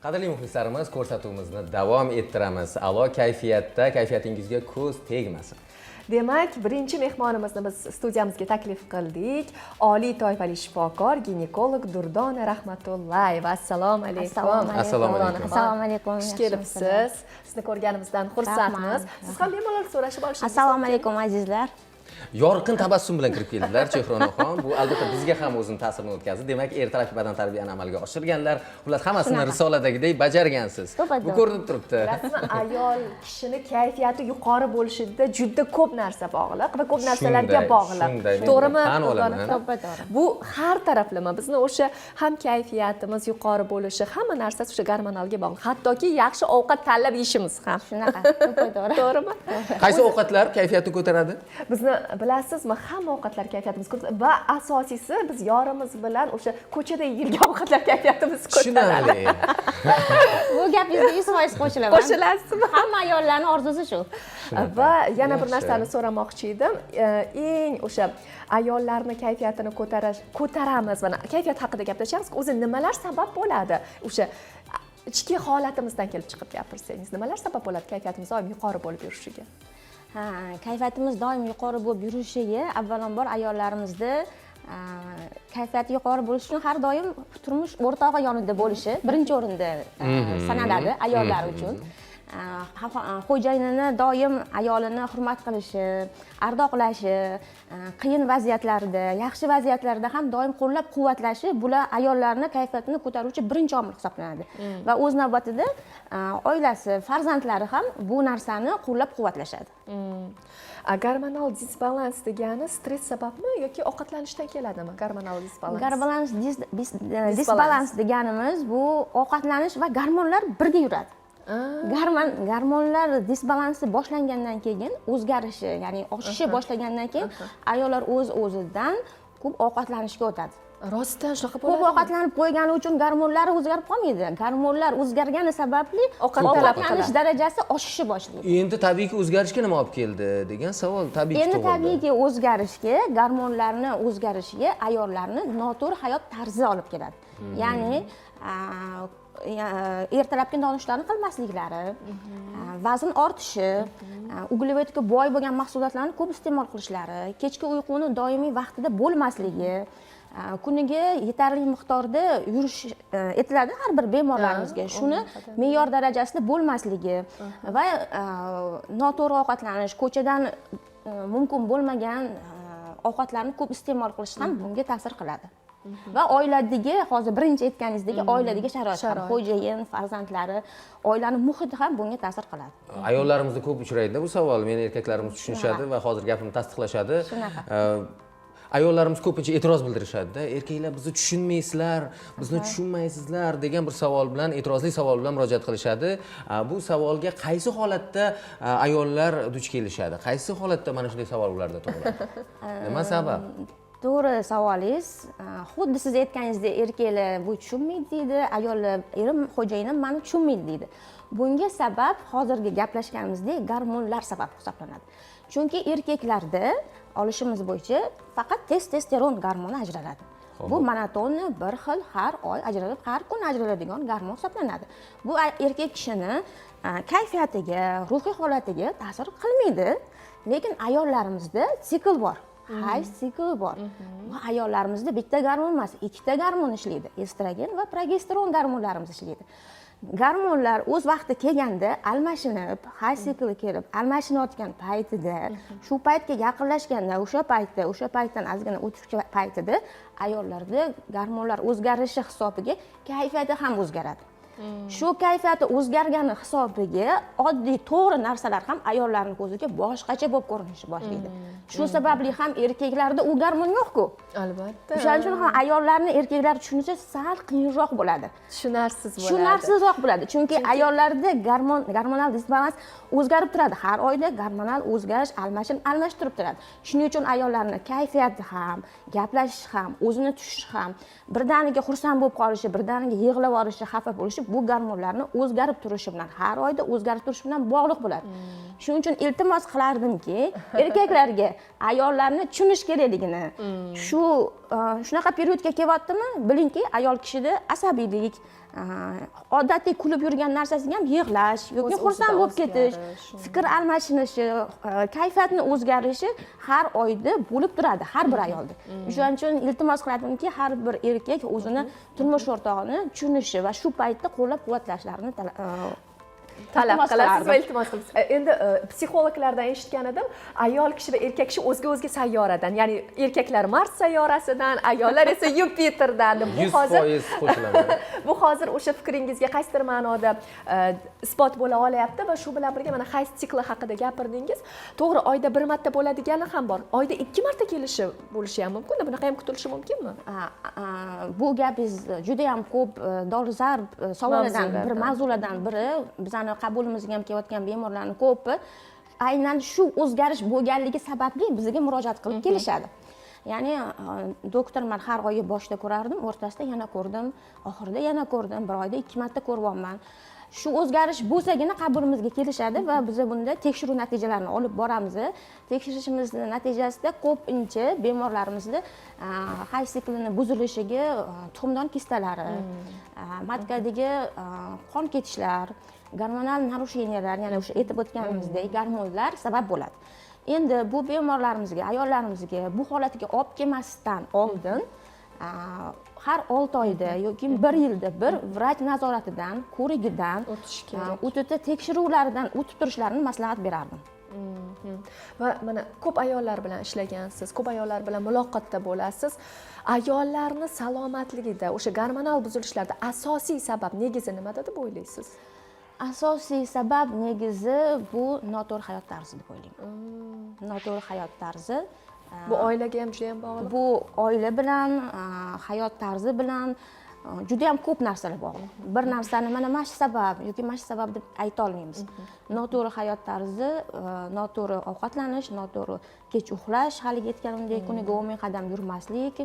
Qadrli muxlislarimiz, ko'rsatuvimizni davom ettiramiz. A'lo kayfiyatda, kayfiyatingizga ko'z tegmasin. Demak, birinchi mehmonimizni biz studiyamizga taklif qildik. Oliy toifali shifokor, ginekolog Durdona Rahmatullayeva. Assalomu alaykum. Assalomu alaykum. Assalomu alaykum. Xush kelibsiz. Sizni ko'rganimizdan xursandmiz. Siz ham bemalol so'rashib olishingiz. Assalomu alaykum azizlar. Yorqin tabassum bilan kirib keldilar Chehronaxon. Bu albatta bizga ham o'zining ta'sirini o'tkazdi. Demak, ertalabki badan tarbiyani amalga oshirganlar, xullas hammasini risoladagidek bajargansiz. Bu ko'rinib turibdi. Rasman ayol kishini kayfiyati yuqori bo'lishida juda ko'p narsa bog'liq va ko'p narsalarga bog'liq. To'g'rimi? To'g'ri. Bu har taraflama. Bizni o'sha ham kayfiyatimiz yuqori bo'lishi, hamma narsasi o'sha gormonalga bog'liq. Hattoki yaxshi ovqat tanlab yeyishimiz ham. Shunaqa. To'g'ri. Qaysi ovqatlar kayfiyatni ko'taradi? Bizni bilasizmi, hamma ovqatlar kayfiyatimiz ko'taradi va asosiysi biz yorimiz bilan o'sha ko'chada yeyilgan ovqatlar kayfiyatimiz ko'taradi. Bu gapingizga 100% qo'shilaman. Qo'shilasizmi? Hamma ayollarning orzusi shu. Va yana bir narsani so'ramoqchi edim. Eng o'sha ayollarni kayfiyatini ko'taramiz va kayfiyat haqida gaplashamiz. O'zi nimalar sabab bo'ladi? O'sha ichki holatimizdan kelib chiqib gapirsangiz, nimalar sabab bo'ladi kayfiyatimiz doim yuqori bo'lib yurishiga? Kayfiyatimiz doim yuqori bo'lib yurishiga avvalambor ayollarimizni kayfiyati yuqori bo'lishi uchun har doim turmush o'rtog'i yonida bo'lishi birinchi o'rinda sanaladi ayollar uchun. Xo'jayinini doim ayolini hurmat qilishi, ardoqlashi, qiyin vaziyatlarda, yaxshi vaziyatlarda ham doim qo'llab-quvvatlashi bular ayollarning kayfiyatini ko'taruvchi birinchi omil hisoblanadi. Va o'z navbatida oilasi, farzandlari ham bu narsani qo'llab-quvvatlashadi. Gormonal disbalans degani stress sababmi yoki ovqatlanishdan keladimi? Gormonal disbalans. Disbalans deganimiz bu ovqatlanish va gormonlar birga yuradi. Gormonlar disbalansi boshlangandan keyin o'zgarishi, ya'ni oshishi boshlangandan keyin ayollar o'z-o'zidan ko'p ovqatlanishga o'tadi. Rostdan shunaqa bo'ladi. Ko'p ovqatlanib qo'ygani uchun gormonlari o'zgarib qolmaydi. Gormonlar o'zgargani sababli ovqatlanish darajasi oshishni boshlaydi. Endi tabiiyki o'zgarishga nima olib keldi degan savol tabiiyki Endi tug'ildi. tabiiyki o'zgarishga, gormonlarni o'zgarishiga ayollarni noto'g'ri hayot tarzi olib keladi. Ya'ni ertalabki nonushtalarni qilmasliklari, vazn ortishi, uglevodga boy bo'lgan mahsulotlarni ko'p iste'mol qilishlari, kechki uyquni doimiy vaqtida bo'lmasligi, kuniga yetarli miqdorda yurish etiladi har bir bemorlarimizga. Shuni me'yor darajasida bo'lmasligi va noto'g'ri ovqatlanish, ko'chadan mumkin bo'lmagan ovqatlarni ko'p iste'mol qilish ham bunga ta'sir qiladi. Va oiladagi, hozir birinchi aytganingizdek, oiladagi sharoit, xo'jayin, farzandlari, oilaning muhiti ham bunga ta'sir qiladi. Ayollarimizda ko'p uchraydi bu savol. Meni erkaklarimiz tushunishadi va hozir gapimni tasdiqlashadi. Ayollarimiz ko'pincha e'tiroz bildirishadi-da. Erkaklar bizni tushunmaysizlar, bizni tushunmaysizlar degan bir savol bilan, e'tirozli savol bilan murojaat qilishadi. Bu savolga qaysi holatda ayollar duch kelishadi? Qaysi holatda mana shunday savol ularda tug'iladi? Nima sabab? To'g'ri savolingiz. Xuddi siz aytganingizdek, erkaklar bu tushunmaydi deydi, ayollar, erim, xo'jayinim meni tushunmaydi deydi. Bunga sabab hozirgi gaplashganimizdek gormonlar sabab hisoblanadi. Chunki erkaklarda olishimiz bo'yicha faqat testosteron gormoni ajraladi. Bu monotonni bir xil har oy ajralib, har kun ajraladigan gormon hisoblanadi. Bu erkak kishini kayfiyatiga, ruhiy holatiga ta'sir qilmaydi, lekin ayollarimizda sikl bor. Hayz sikli bor. Bu ayollarimizda bitta gormon emas, ikkita gormon ishlaydi. Estrogen va progesteron gormonlarimiz ishlaydi. Gormonlar o'z vaqti kelganda almashinib, hayz sikli kelib, almashinayotgan paytida, shu paytga yaqinlashganda, o'sha paytdan ozgina o'tuvchi paytida ayollarda gormonlar o'zgarishi hisobiga kayfiyati ham o'zgaradi. Shu kayfiyati o'zgargani hisobiga oddiy to'g'ri narsalar ham ayollarning ko'ziga boshqacha bo'lib ko'rinishi boshlaydi. Shu sababli ham erkaklarda u gormon yo'q-ku. Albatta. O'shaning uchun ham ayollarni erkaklar tushunishi sal qiyinroq bo'ladi. Tushunarsizroq bo'ladi. Chunki ayollarda gormonal disbalans o'zgarib turadi. Har oyda gormonal o'zgarish almashib turib turadi. Shuning uchun ayollarning kayfiyati ham, gaplashish ham, o'zini tutishi ham, birdaniga xursand bo'lib qolishi, birdaniga yig'lab yuborishi, xafa bo'lishi bu gormonlarning o'zgarib turishi bilan, har oyda o'zgarib turishi bilan bog'liq bo'ladi. shuning uchun iltimos qilardimki erkaklarga ayollarni tushunish kerakligini shunaqa periodga kelyaptimi bilingki ayol kishida asabiylik odatiy kulib yurgan narsasiga ham yig'lash yoki xursand bo'lib ketish fikr almashinishi kayfiyatni o'zgarishi har oyda bo'lib turadi har bir ayolda o'shaning uchun iltimos qiladimki har bir erkak o'zini turmush o'rtog'ini tushunishi va shu paytda qo'llab quvvatlashlarini talab qilasiz va iltimos qilasiz. Endi psixologlardan eshitgan edim, ayol kishi va erkak kishi o'zga sayyoradan, ya'ni erkaklar Mars sayyorasidan, ayollar esa Yupiterdan. Bu hozir 100% qo'shilaman. Bu hozir o'sha fikringizga qaysidir ma'noda isbot bo'la olyapti va shu bilan birga mana hayz sikli haqida gapirdingiz. To'g'ri, oyda bir marta bo'ladigani ham bor. Oyda 2 marta kelishi bo'lishi ham mumkin. Bunaqa ham kutilishi mumkinmi? Bu gapingiz juda ham ko'p dolzarb savollardan bir mavzulardan biri. Bizani qabulimizga ham kelayotgan bemorlarning ko'pi aynan shu o'zgarish bo'lganligi sababli bizga murojaat qilib kelishadi. Ya'ni doktor men har oyi boshida ko'rardim, o'rtasida yana ko'rdim, oxirida yana ko'rdim, bir oyda 2 marta ko'ryapman. Shu o'zgarish bo'lsagina qabulimizga kelishadi va biz bunda tekshiruv natijalarini olib boramiz. Tekshirishimiz natijasida ko'pincha bemorlarimizda hayz siklini buzilishiga tuxumdon kistalari, matkadagi qon ketishlar, gormonal narusheniyalar, ya'ni o'sha aytib o'tganimizdek gormonlar sabab bo'ladi. Endi bu bemorlarimizga, ayollarimizga bu holatiga olib kelmasdan oldin har 6 oyda yoki 1 yilda bir vrach nazoratidan, ko'rigidan o'tish kerak. o'tida tekshiruvlaridan o'tib turishlarini maslahat berardim. Va mana ko'p ayollar bilan ishlagansiz, ko'p ayollar bilan muloqotda bo'lasiz. Ayollarni salomatligida, o'sha gormonal buzilishlarda asosiy sabab negizi nimada deb o'ylaysiz? Asosiy sabab negizi bu noto'g'ri hayot tarzi deb o'ylayman. Noto'g'ri hayot tarzi bu oilaga ham juda ham bog'liq. Bu oila bilan, hayot tarzi bilan juda ham ko'p narsalar bog'liq. Bir narsani mana shu sabab yoki mana shu sabab deb ayta olmaymiz. Noto'g'ri hayot tarzi, noto'g'ri ovqatlanish, noto'g'ri kech uxlash, haligi aytganimdek kuniga 10 ming qadam yurmaslik,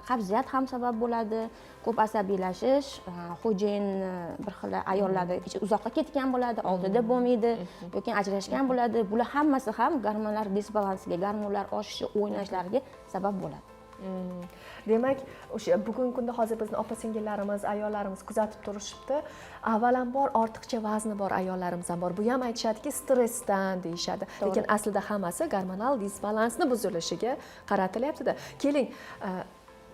qabziyat ham sabab bo'ladi, ko'p asabiylashish, xo'jayin bir xil ayollarda uzoqqa ketgan bo'ladi, oldida bo'lmaydi yoki ajrashgan bo'ladi. Bular hammasi ham gormonlar disbalansiga, gormonlar oshishi, o'ynashlariga sabab bo'ladi. Demak, o'sha bugungi kunda hozir bizni opa-singillarimiz, ayollarimiz kuzatib turishibdi. Avvalambor ortiqcha vazni bor ayollarimiz ham bor. Bu ham aytishadiki, stressdan deyishadi. Lekin aslida hammasi gormonal disbalansni buzilishiga qaratilyapti-da. Keling,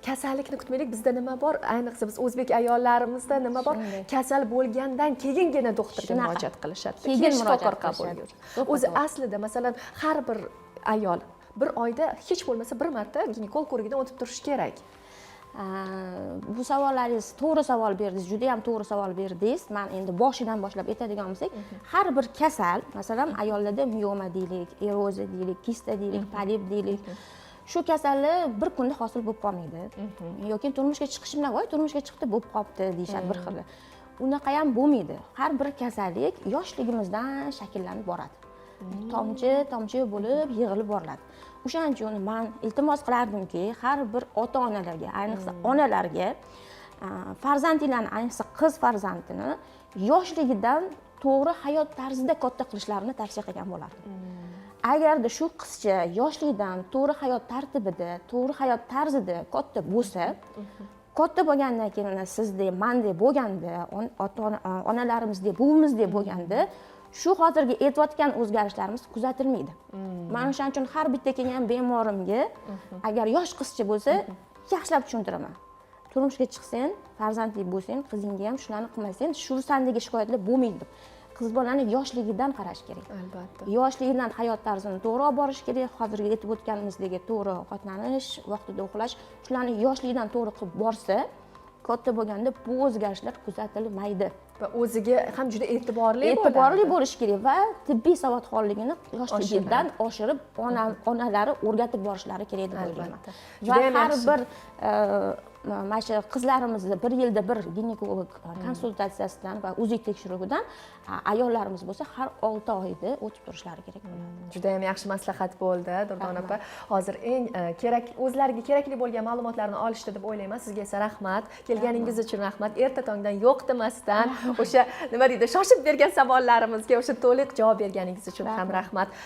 kasallikni kutmaylik. Bizda nima bor? Ayniqsa biz o'zbek ayollarimizda nima bor? Kasal bo'lgandan keyingina doktorga murojaat qilishadi. Keyin shifokor qabul qiladi. O'zi aslida masalan har bir ayol bir oyda hech bo'lmasa bir marta ginekolog ko'rigidan o'tib turishi kerak. Bu savollaringiz to'g'ri savol berdingiz, juda ham to'g'ri savol berdingiz. Men endi boshidan boshlab aytadigan bo'lsak, har bir kasal, masalan, ayollarda mioma deylik, eroziya deylik, kista deylik, polip deylik, shu kasallik bir kunda hosil bo'lib qolmaydi. Yoki turmushga chiqish bilan, voy, turmushga chiqdi, bo'lib qolibdi deyshadi bir xil. Unaqa ham bo'lmaydi. Har bir kasallik yoshligimizdan shakllanib boradi. Tomchi bo'lib yig'ilib boriladi. O'shaning uchun men iltimos qilardimki, har bir ota-onalarga, ayniqsa onalarga farzandlarini, ayniqsa qiz farzandini yoshligidan to'g'ri hayot tarzida katta qilishlarini tavsiya qilgan bo'lardim. Agarda shu qizcha yoshligidan to'g'ri hayot tartibida, to'g'ri hayot tarzida katta bo'lsa, katta bo'lgandan keyin sizdek, mendek bo'lganda, onalarimizda, buvimizdek bo'lganda shu hozirgi aytayotgan o'zgarishlarimiz kuzatilmaydi. Men o'shaning uchun har bitta kelgan bemorimga agar yosh qizcha bo'lsa, yaxshilab tushuntiraman. Turmushga chiqsang, farzandli bo'lsang, qizingga ham shularni qilmasang, shu sandagi shikoyatlar bo'lmaydi deb. Qiz bolani yoshligidan qarash kerak. Albatta. Yoshligidan hayot tarzini to'g'ri olib borish kerak. Hozirgi aytib o'tganimizdek to'g'ri ovqatlanish, vaqtida uxlash, shularni yoshligidan to'g'ri qilib borsa, katta bo'lganda bu o'zgarishlar kuzatilmaydi. Va o'ziga ham juda e'tiborli bo'lish kerak va tibbiy savodxonligini yoshligidan oshirib onalari o'rgatib borishlari kerak deb o'ylayman. Va har bir mana shu qizlarimizni 1 yilda bir ginekolog konsultatsiyasidan va uzi tekshiruvidan ayollarimiz bo'lsa har 6 oyda o'tib turishlari kerak bo'ladi. Juda ham yaxshi maslahat bo'ldi Durdona opa. Hozir eng kerak o'zlariga kerakli bo'lgan ma'lumotlarni olishdi deb o'ylayman. Sizga esa rahmat. Kelganingiz uchun rahmat. Erta tongdan yo'q demasdan o'sha nima deydi, shoshib bergan savollarimizga o'sha to'liq javob berganingiz uchun ham rahmat.